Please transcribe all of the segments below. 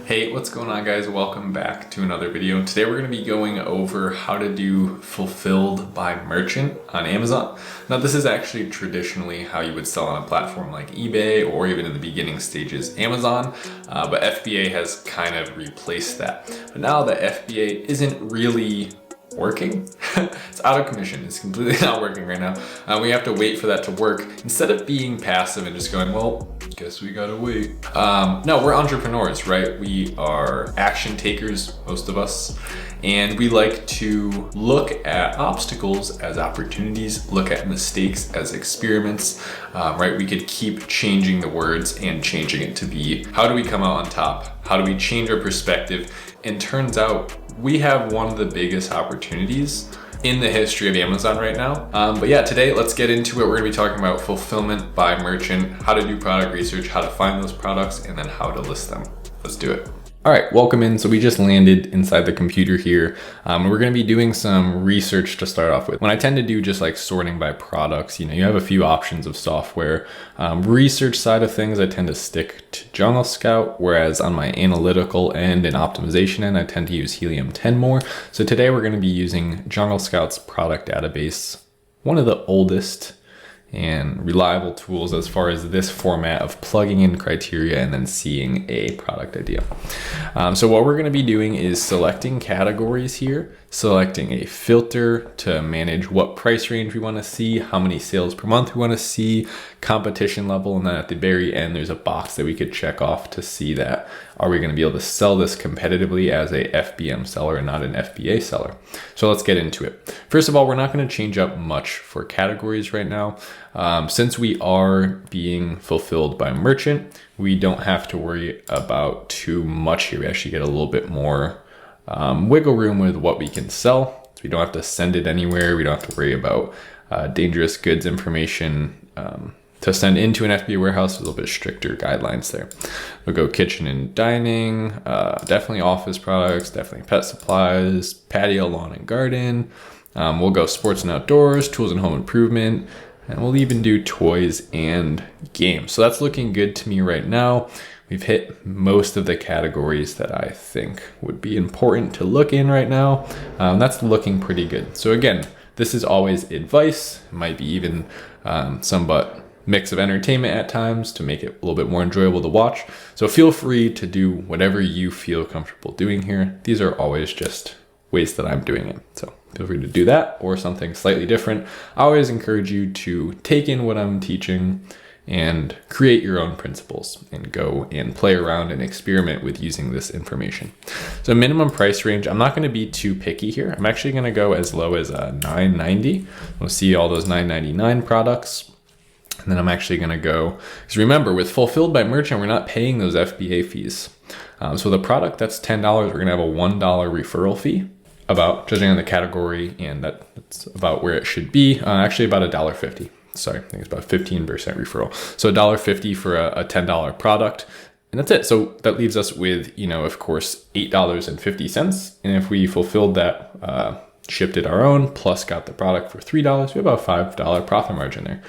Hey, what's going on guys? Welcome back to another video. Today we're going to be going over how to do fulfilled by merchant on Amazon. Now this is actually traditionally how you would sell on a platform like eBay or even in the beginning stages Amazon, but FBA has kind of replaced that. But now that FBA isn't really working. It's out of commission. It's completely not working right now. We have to wait for that to work instead of being passive and just going, well, guess we gotta wait. No, we're entrepreneurs, right? We are action takers, most of us, and we like to look at obstacles as opportunities, look at mistakes as experiments, right? We could keep changing the words and changing it to be, how do we come out on top? How do we change our perspective? And turns out we have one of the biggest opportunities in the history of Amazon right now. But yeah, today let's get into it. We're gonna be talking about fulfillment by merchant, how to do product research, how to find those products, and then how to list them. Let's do it. All right, welcome in. So we just landed inside the computer here. We're gonna be doing some research to start off with. When I tend to do just like sorting by products, you have a few options of software. Research side of things, I tend to stick to Jungle Scout, whereas on my analytical end and optimization end, I tend to use Helium 10 more. So today we're gonna be using Jungle Scout's product database, one of the oldest and reliable tools as far as this format of plugging in criteria and then seeing a product idea. So what we're going to be doing is selecting categories here, selecting a filter to manage what price range we want to see, how many sales per month we want to see, competition level, and then at the very end there's a box that we could check off to see that are we going to be able to sell this competitively as a FBM seller and not an FBA seller. So let's get into it. First of all, we're not going to change up much for categories right now. Since we are being fulfilled by merchant, we don't have to worry about too much here. We actually get a little bit more wiggle room with what we can sell. So we don't have to send it anywhere. We don't have to worry about dangerous goods information to send into an FBA warehouse. A little bit stricter guidelines there. We'll go kitchen and dining, definitely office products, definitely pet supplies, patio, lawn and garden. We'll go sports and outdoors, tools and home improvement, and we'll even do toys and games. So that's looking good to me right now. We've hit most of the categories that I think would be important to look in right now. That's looking pretty good. So again, this is always advice. It might be even somewhat mix of entertainment at times to make it a little bit more enjoyable to watch. So feel free to do whatever you feel comfortable doing here. These are always just ways that I'm doing it. So feel free to do that or something slightly different. I always encourage you to take in what I'm teaching and create your own principles and go and play around and experiment with using this information. So minimum price range, I'm not going to be too picky here. I'm actually going to go as low as $9.90. We'll see all those $9.99 products. And then I'm actually going to go, because remember, with fulfilled by merchant, we're not paying those FBA fees. So the product that's $10, we're going to have a $1 referral fee, about judging on the category, and that's about where it should be. Actually about $1.50. Sorry, I think it's about 15% referral. So $1.50 for a $10 product. And that's it. So that leaves us with, of course, $8.50. And if we fulfilled that, shipped it our own, plus got the product for $3, we have about $5 profit margin there.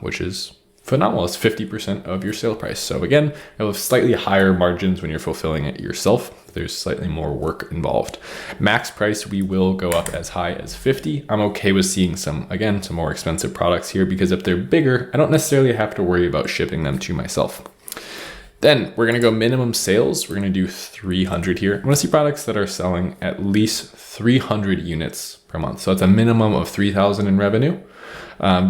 Which is phenomenal. It's 50% of your sale price. So again, you'll have slightly higher margins when you're fulfilling it yourself. There's slightly more work involved. Max price, we will go up as high as 50. I'm okay with seeing some more expensive products here because if they're bigger, I don't necessarily have to worry about shipping them to myself. Then we're going to go minimum sales. We're going to do 300 here. I want to see products that are selling at least 300 units per month. So that's a minimum of 3,000 in revenue.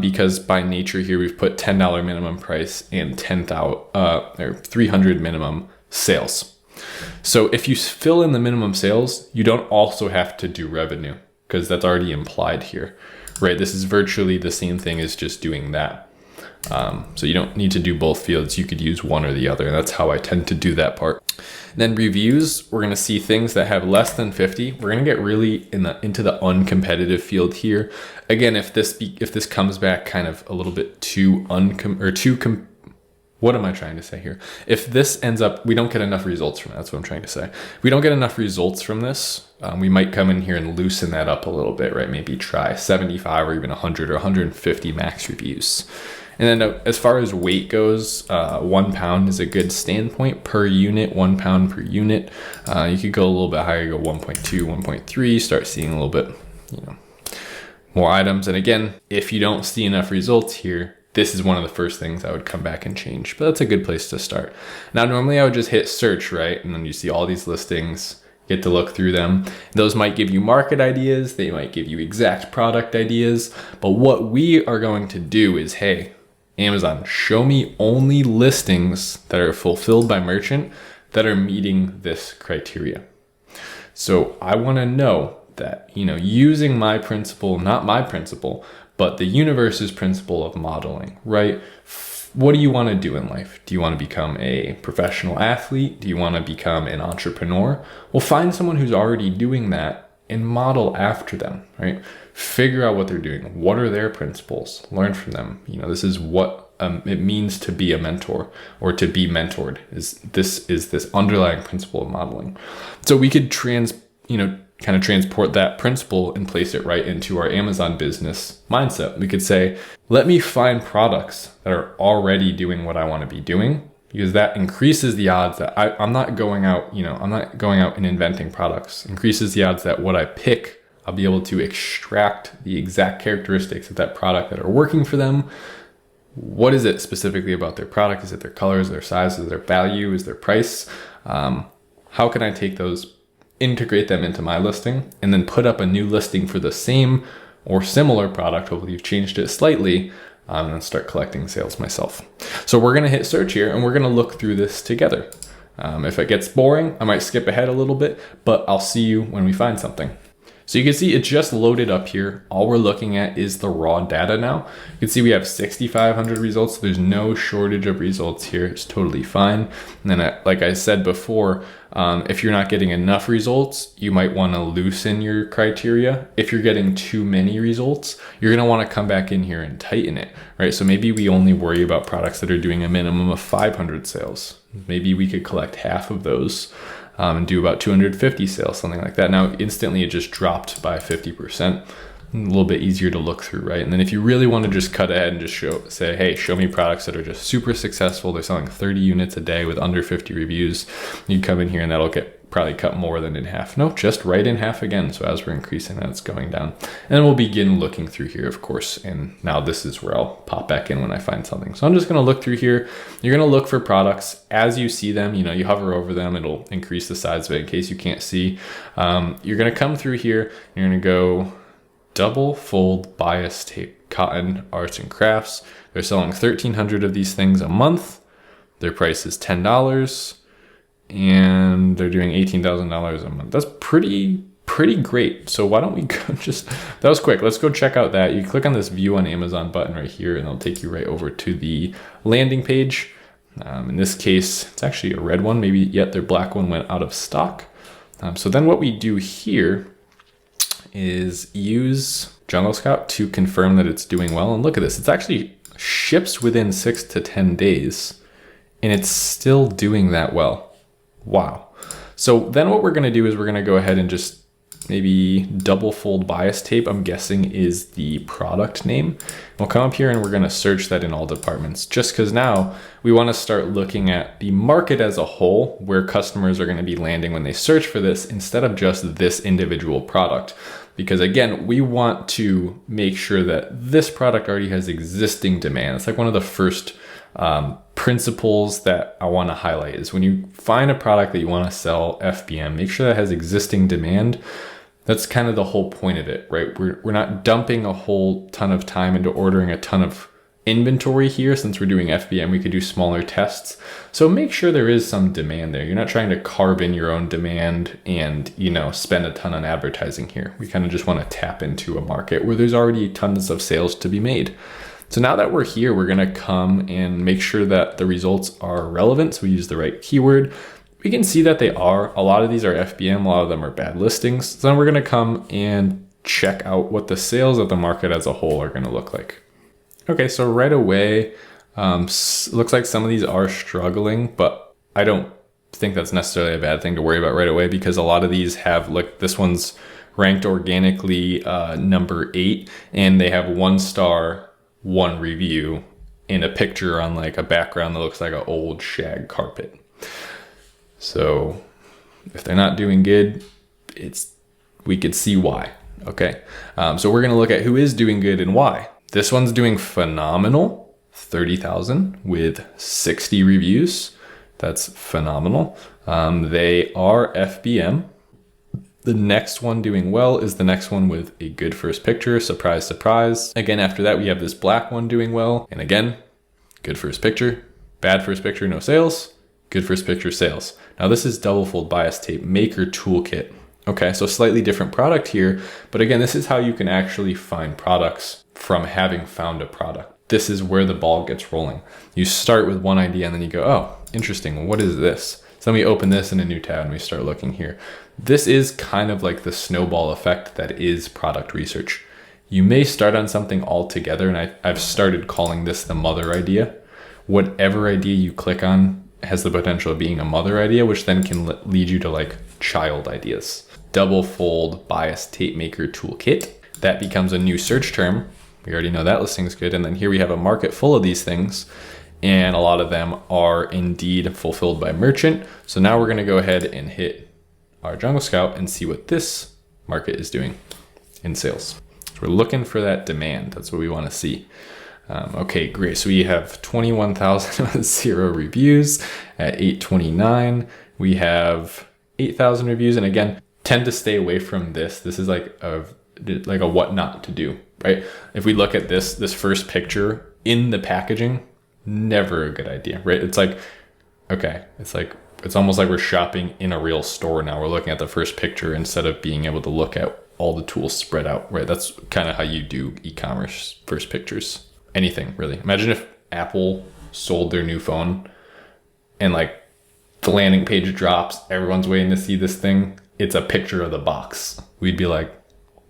Because by nature here, we've put $10 minimum price and 300 minimum sales. So if you fill in the minimum sales, you don't also have to do revenue because that's already implied here, right? This is virtually the same thing as just doing that. So you don't need to do both fields. You could use one or the other. And that's how I tend to do that part. And then reviews, we're going to see things that have less than 50. We're going to get really into the uncompetitive field here. Again, if this comes back kind of a little bit too what am I trying to say here? If this ends up, we don't get enough results from it. That's what I'm trying to say. If we don't get enough results from this, we might come in here and loosen that up a little bit, right? Maybe try 75 or even 100 or 150 max reviews. And then as far as weight goes, 1 pound is a good standpoint per unit, 1 pound per unit. You could go a little bit higher, go 1.2, 1.3, start seeing a little bit, more items. And again, if you don't see enough results here, this is one of the first things I would come back and change, but that's a good place to start. Now, normally I would just hit search, right? And then you see all these listings, get to look through them. Those might give you market ideas. They might give you exact product ideas. But what we are going to do is, hey, Amazon, show me only listings that are fulfilled by merchant that are meeting this criteria. So I want to know that, using my principle, not my principle, but the universe's principle of modeling, right? What do you want to do in life? Do you want to become a professional athlete? Do you want to become an entrepreneur? Well, find someone who's already doing that and model after them, right? Figure out what they're doing. What are their principles? Learn from them. This is what it means to be a mentor or to be mentored. Is this underlying principle of modeling? So we could kind of transport that principle and place it right into our Amazon business mindset. We could say, let me find products that are already doing what I want to be doing, because that increases the odds that I'm not going out and inventing products. Increases the odds that what I pick, I'll be able to extract the exact characteristics of that product that are working for them. What is it specifically about their product? Is it their colors, their size, is their value, is their price? How can I take those, integrate them into my listing, and then put up a new listing for the same or similar product? Hopefully you've changed it slightly, and start collecting sales myself. So we're going to hit search here and we're going to look through this together. If it gets boring, I might skip ahead a little bit, but I'll see you when we find something. So you can see it just loaded up here. All we're looking at is the raw data now. You can see we have 6,500 results. There's no shortage of results here. It's totally fine. And then, like I said before, if you're not getting enough results, you might want to loosen your criteria. If you're getting too many results, you're going to want to come back in here and tighten it, right? So maybe we only worry about products that are doing a minimum of 500 sales. Maybe we could collect half of those and do about 250 sales, something like that. Now, instantly it just dropped by 50%. A little bit easier to look through, right? And then if you really want to just cut ahead and just say, hey, show me products that are just super successful. They're selling 30 units a day with under 50 reviews. You come in here and that'll get probably cut more than in half. No, just right in half again. So as we're increasing that, it's going down. And then we'll begin looking through here, of course. And now this is where I'll pop back in when I find something. So I'm just going to look through here. You're going to look for products as you see them. You hover over them. It'll increase the size of it in case you can't see. You're going to come through here. You're going to go double fold bias tape, cotton, arts and crafts. They're selling 1,300 of these things a month. Their price is $10. And they're doing $18,000 a month. That's pretty great. So why don't we go that was quick. Let's go check out that. You click on this view on Amazon button right here and it'll take you right over to the landing page. In this case, it's actually a red one. Maybe yet their black one went out of stock. So then what we do here is use Jungle Scout to confirm that it's doing well. And look at this. It's actually ships within 6 to 10 days and it's still doing that well. Wow. So then what we're going to do is we're going to go ahead and just maybe double fold bias tape, I'm guessing is the product name. We'll come up here and we're going to search that in all departments, just because now we want to start looking at the market as a whole, where customers are going to be landing when they search for this instead of just this individual product. Because again, we want to make sure that this product already has existing demand. It's like one of the first principles that I want to highlight is when you find a product that you want to sell FBM, make sure that has existing demand. That's kind of the whole point of it, right? We're not dumping a whole ton of time into ordering a ton of inventory here. Since we're doing FBM, we could do smaller tests. So make sure there is some demand there. You're not trying to carve in your own demand and, spend a ton on advertising here. We kind of just want to tap into a market where there's already tons of sales to be made. So now that we're here, we're going to come and make sure that the results are relevant. So we use the right keyword. We can see that they are. A lot of these are FBM. A lot of them are bad listings. So then we're going to come and check out what the sales of the market as a whole are going to look like. Okay, so right away, looks like some of these are struggling, but I don't think that's necessarily a bad thing to worry about right away, because a lot of these have, like this one's ranked organically number 8, and they have 1 star, 1 review, in a picture on like a background that looks like an old shag carpet. So if they're not doing good, we could see why. Okay, so we're gonna look at who is doing good and why. This one's doing phenomenal, 30,000 with 60 reviews. That's phenomenal. They are FBM. The next one doing well is the next one with a good first picture. Surprise, surprise. Again, after that, we have this black one doing well. And again, good first picture, bad first picture, no sales, good first picture, sales. Now this is double fold bias tape maker toolkit. Okay, so slightly different product here. But again, this is how you can actually find products from having found a product. This is where the ball gets rolling. You start with one idea and then you go, oh, interesting, what is this? So then we open this in a new tab and we start looking here. This is kind of like the snowball effect that is product research. You may start on something altogether, and I've started calling this the mother idea. Whatever idea you click on has the potential of being a mother idea, which then can lead you to like child ideas. Double fold bias tape maker toolkit. That becomes a new search term. We already know that listing's good. And then here we have a market full of these things, and a lot of them are indeed fulfilled by merchant. So now we're gonna go ahead and hit our Jungle Scout and see what this market is doing in sales. So we're looking for that demand. That's what we want to see. Okay, great. So we have 21,000 with 0 reviews at 829. We have 8,000 reviews. And again, tend to stay away from this. This is like a what not to do, right? If we look at this first picture in the packaging, never a good idea, right? It's like, okay, it's almost like we're shopping in a real store now. We're looking at the first picture instead of being able to look at all the tools spread out, right? That's kind of how you do e-commerce first pictures. Anything, really. Imagine if Apple sold their new phone and like the landing page drops, everyone's waiting to see this thing. It's a picture of the box. We'd be like,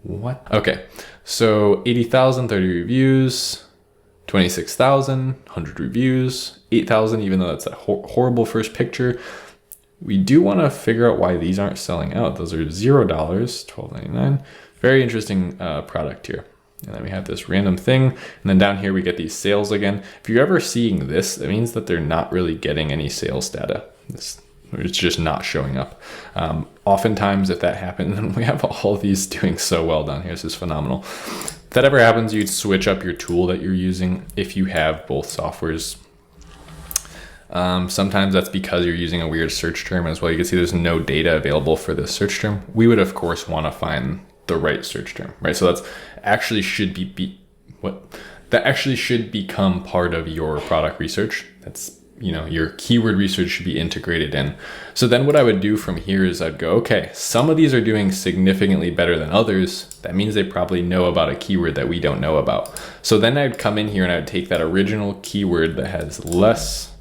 what? Okay, so 80,000, 30 reviews, 26,000, 100 reviews, 8,000, even though that's a horrible first picture. We do want to figure out why these aren't selling out. Those are $0, $12.99. Very interesting product here. And then we have this random thing. And then down here, we get these sales again. If you're ever seeing this, it means that they're not really getting any sales data. It's just not showing up. Oftentimes, if that happens, then we have all these doing so well down here. This is phenomenal. If that ever happens, you'd switch up your tool that you're using if you have both softwares. Sometimes that's because you're using a weird search term as well. You can see there's no data available for this search term. We would, of course, want to find the right search term, right? So that's actually should that actually should become part of your product research. That's, your keyword research should be integrated in. So then what I would do from here is I'd go, okay, some of these are doing significantly better than others. That means they probably know about a keyword that we don't know about. So then I'd come in here and I'd take that original keyword that has less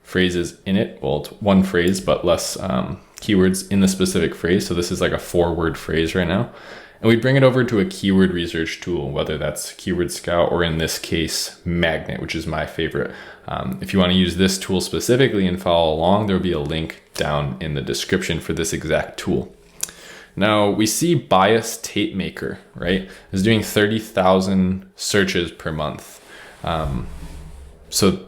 phrases in it. Well, it's one phrase, but less keywords in the specific phrase. So this is like a 4-word phrase right now. And we bring it over to a keyword research tool, whether that's Keyword Scout or in this case, Magnet, which is my favorite. If you want to use this tool specifically and follow along, there'll be a link down in the description for this exact tool. Now we see Bias Tape Maker, right? Is doing 30,000 searches per month. So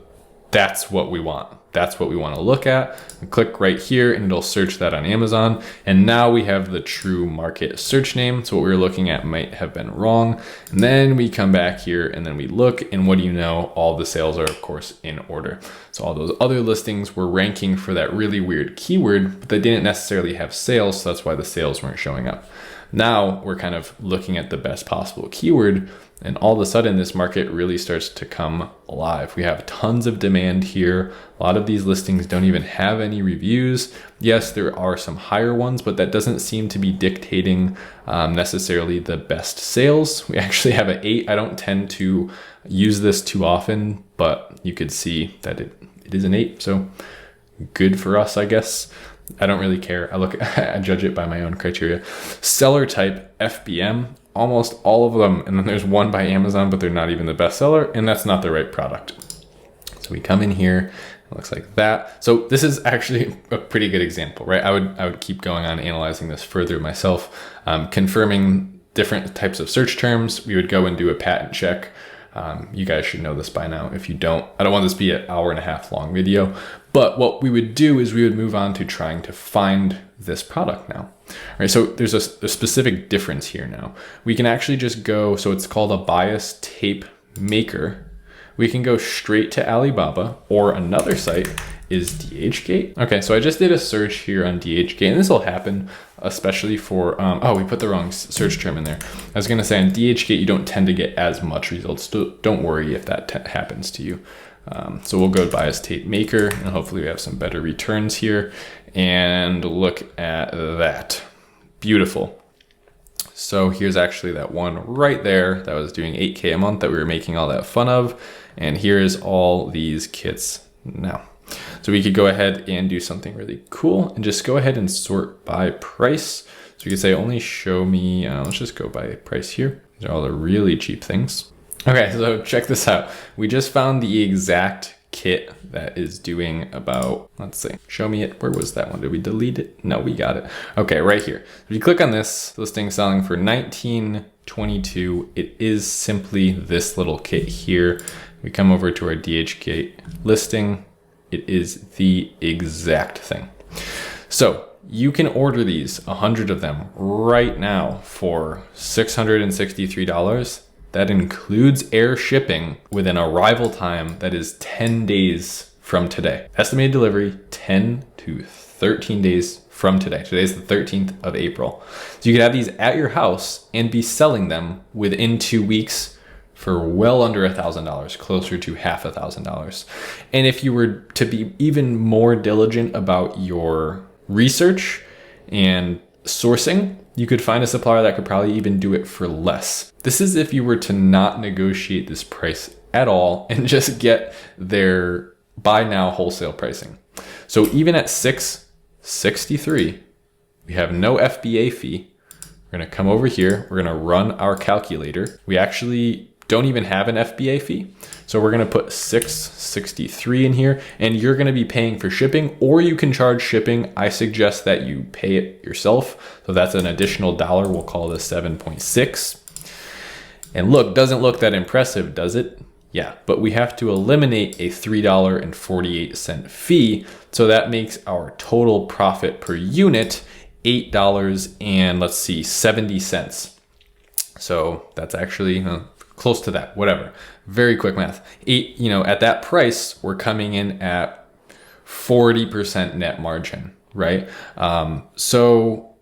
that's what we want. That's what we want to look at. And click right here and it'll search that on Amazon. And now we have the true market search name. So what we were looking at might have been wrong. And then we come back here and then we look, and what do you know? All the sales are of course in order. So all those other listings were ranking for that really weird keyword, but they didn't necessarily have sales. So that's why the sales weren't showing up. Now we're kind of looking at the best possible keyword, and all of a sudden this market really starts to come alive. We have tons of demand here. A lot of these listings don't even have any reviews. Yes, there are some higher ones, but that doesn't seem to be dictating necessarily the best sales. We actually have an 8. I don't tend to use this too often, but you could see that it is an 8. So good for us, I guess. I don't really care. I judge it by my own criteria. Seller type FBM, almost all of them. And then there's one by Amazon, but they're not even the best seller, and that's not the right product. So we come in here, it looks like that. So this is actually a pretty good example, right? I would keep going on analyzing this further myself, confirming different types of search terms. We would go and do a patent check. You guys should know this by now. If you don't, I don't want this to be an 1.5 hour long video, but what we would do is we would move on to trying to find this product now. All right, so there's a specific difference here now. We can actually just go, so it's called a bias tape maker. We can go straight to Alibaba, or another site is DHgate. Okay, so I just did a search here on DHgate, and this will happen especially for, oh, we put the wrong search term in there. I was gonna say on DHgate, you don't tend to get as much results. Don't worry if that happens to you. So we'll go to bias tape maker, and hopefully we have some better returns here. And look at that, beautiful. So here's actually that one right there that was doing 8K a month that we were making all that fun of. And here is all these kits now. So we could go ahead and do something really cool and just go ahead and sort by price. So we could say only show me, let's just go by price here. These are all the really cheap things. Okay, so check this out. We just found the exact kit that is doing about, let's see, show me it. Where was that one? Did we delete it? No, we got it. Okay, right here. If you click on this listing selling for $19.22, it is simply this little kit here. We come over to our DHgate listing. It is the exact thing. So you can order these, 100 of them right now for $663. That includes air shipping with an arrival time that is 10 days from today. Estimated delivery, 10 to 13 days from today. Today's the 13th of April. So you could have these at your house and be selling them within 2 weeks for well under $1,000, closer to half $1,000. And if you were to be even more diligent about your research and sourcing, you could find a supplier that could probably even do it for less. This is if you were to not negotiate this price at all and just get their buy now wholesale pricing. So even at $663, we have no FBA fee. We're gonna come over here, we're gonna run our calculator. We actually don't even have an FBA fee. So we're gonna put $663 in here, and you're gonna be paying for shipping, or you can charge shipping. I suggest that you pay it yourself. So that's an additional $1. We'll call this 7.6. And look, doesn't look that impressive, does it? Yeah, but we have to eliminate a $3.48 fee. So that makes our total profit per unit $8 and let's see, 70 cents. So that's actually close to that, whatever. Very quick math. At that price, we're coming in at 40% net margin, right? So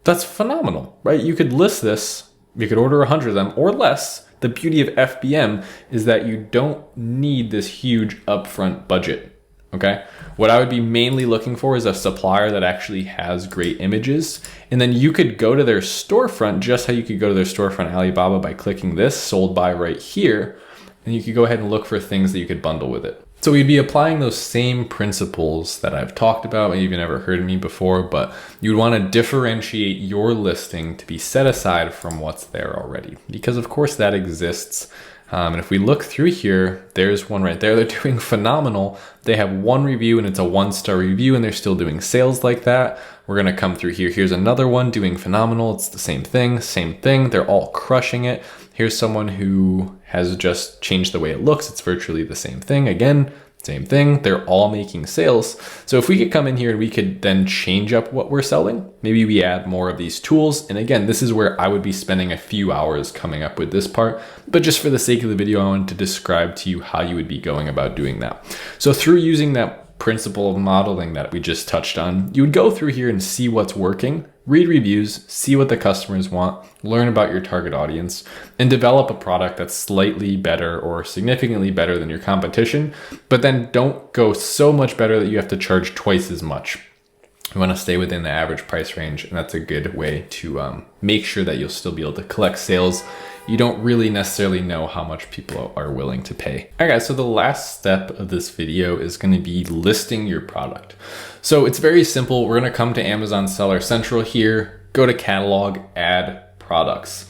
that's phenomenal, right? You could list this, you could order 100 of them or less. The beauty of FBM is that you don't need this huge upfront budget. Okay, what I would be mainly looking for is a supplier that actually has great images. And then you could go to their storefront, just how you could go to their storefront Alibaba by clicking this sold by right here. And you could go ahead and look for things that you could bundle with it. So we'd be applying those same principles that I've talked about. Maybe you've never heard of me before, but you'd want to differentiate your listing to be set aside from what's there already. Because of course that exists. And if we look through here, there's one right there. They're doing phenomenal. They have one review and it's a 1-star review and they're still doing sales like that. We're gonna come through here. Here's another one doing phenomenal. It's the same thing, same thing. They're all crushing it. Here's someone who has just changed the way it looks. It's virtually the same thing. Again, same thing. They're all making sales. So if we could come in here and we could then change up what we're selling, maybe we add more of these tools. And again, this is where I would be spending a few hours coming up with this part, but just for the sake of the video, I wanted to describe to you how you would be going about doing that. So through using that principle of modeling that we just touched on, you would go through here and see what's working, read reviews, see what the customers want, learn about your target audience, and develop a product that's slightly better or significantly better than your competition, but then don't go so much better that you have to charge twice as much. You want to stay within the average price range, and that's a good way to make sure that you'll still be able to collect sales. You don't really necessarily know how much people are willing to pay. All right, guys, so the last step of this video is going to be listing your product. So it's very simple. We're going to come to Amazon Seller Central here, go to catalog, add products.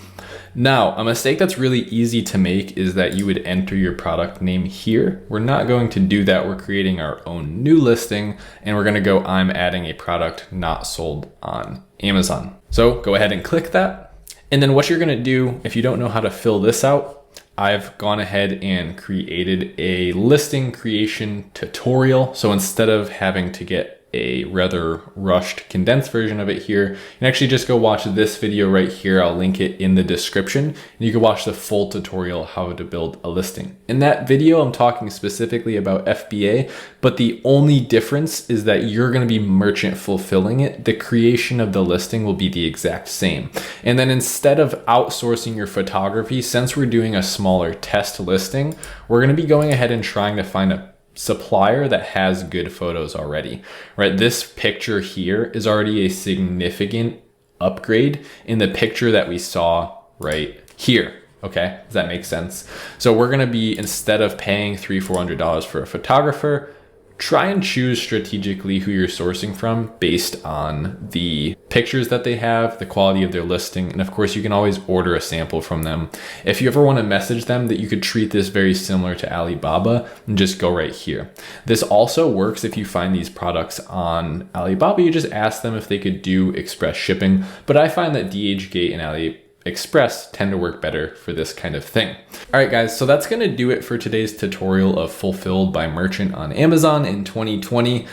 Now, a mistake that's really easy to make is that you would enter your product name here. We're not going to do that. We're creating our own new listing, and we're going to go, I'm adding a product not sold on Amazon. So go ahead and click that. And then what you're gonna do, if you don't know how to fill this out, I've gone ahead and created a listing creation tutorial. So instead of having to get a rather rushed condensed version of it here, you can actually just go watch this video right here. I'll link it in the description, and you can watch the full tutorial how to build a listing. In that video, I'm talking specifically about FBA, but the only difference is that you're going to be merchant fulfilling it. The creation of the listing will be the exact same. And then instead of outsourcing your photography, since we're doing a smaller test listing, we're going to be going ahead and trying to find a supplier that has good photos already, right? This picture here is already a significant upgrade in the picture that we saw right here. Okay, does that make sense? So we're gonna be, instead of paying $300-400 for a photographer, try and choose strategically who you're sourcing from based on the pictures that they have, the quality of their listing, and of course you can always order a sample from them. If you ever want to message them, that you could treat this very similar to Alibaba and just go right here. This also works if you find these products on Alibaba. You just ask them if they could do express shipping, but I find that DHgate and AliExpress tend to work better for this kind of thing. All right, guys, so that's going to do it for today's tutorial of Fulfilled by Merchant on Amazon in 2020.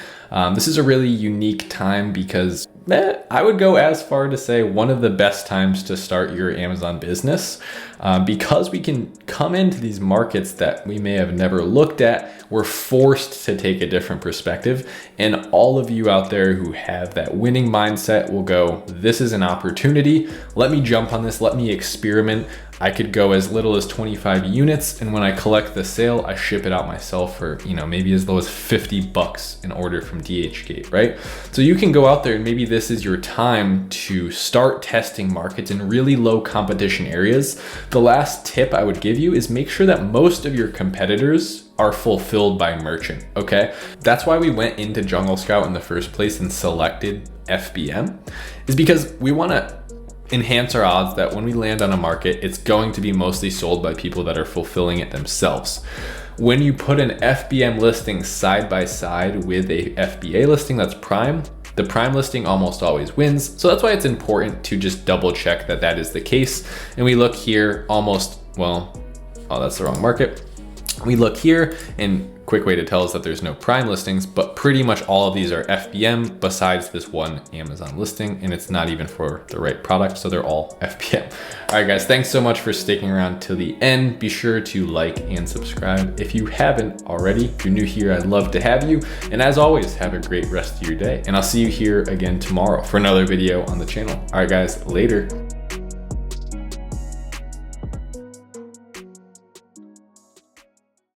This is a really unique time because I would go as far to say one of the best times to start your Amazon business, because we can come into these markets that we may have never looked at. We're forced to take a different perspective, and all of you out there who have that winning mindset will go, this is an opportunity. Let me jump on this. Let me experiment. I could go as little as 25 units, and when I collect the sale, I ship it out myself for, maybe as low as $50 an order from DHgate, right? So you can go out there, and maybe this is your time to start testing markets in really low competition areas. The last tip I would give you is make sure that most of your competitors are fulfilled by merchant, okay? That's why we went into Jungle Scout in the first place and selected FBM, is because we want to enhance our odds that when we land on a market, it's going to be mostly sold by people that are fulfilling it themselves. When you put an FBM listing side by side with a FBA listing that's prime, the prime listing almost always wins. So that's why it's important to just double check that that is the case. And we look here that's the wrong market. We look here, and quick way to tell us that there's no prime listings, but pretty much all of these are FBM besides this one Amazon listing, and it's not even for the right product, so they're all FBM. All right, guys, thanks so much for sticking around till the end. Be sure to like and subscribe if you haven't already. If you're new here, I'd love to have you. And as always, have a great rest of your day, and I'll see you here again tomorrow for another video on the channel. All right, guys, later.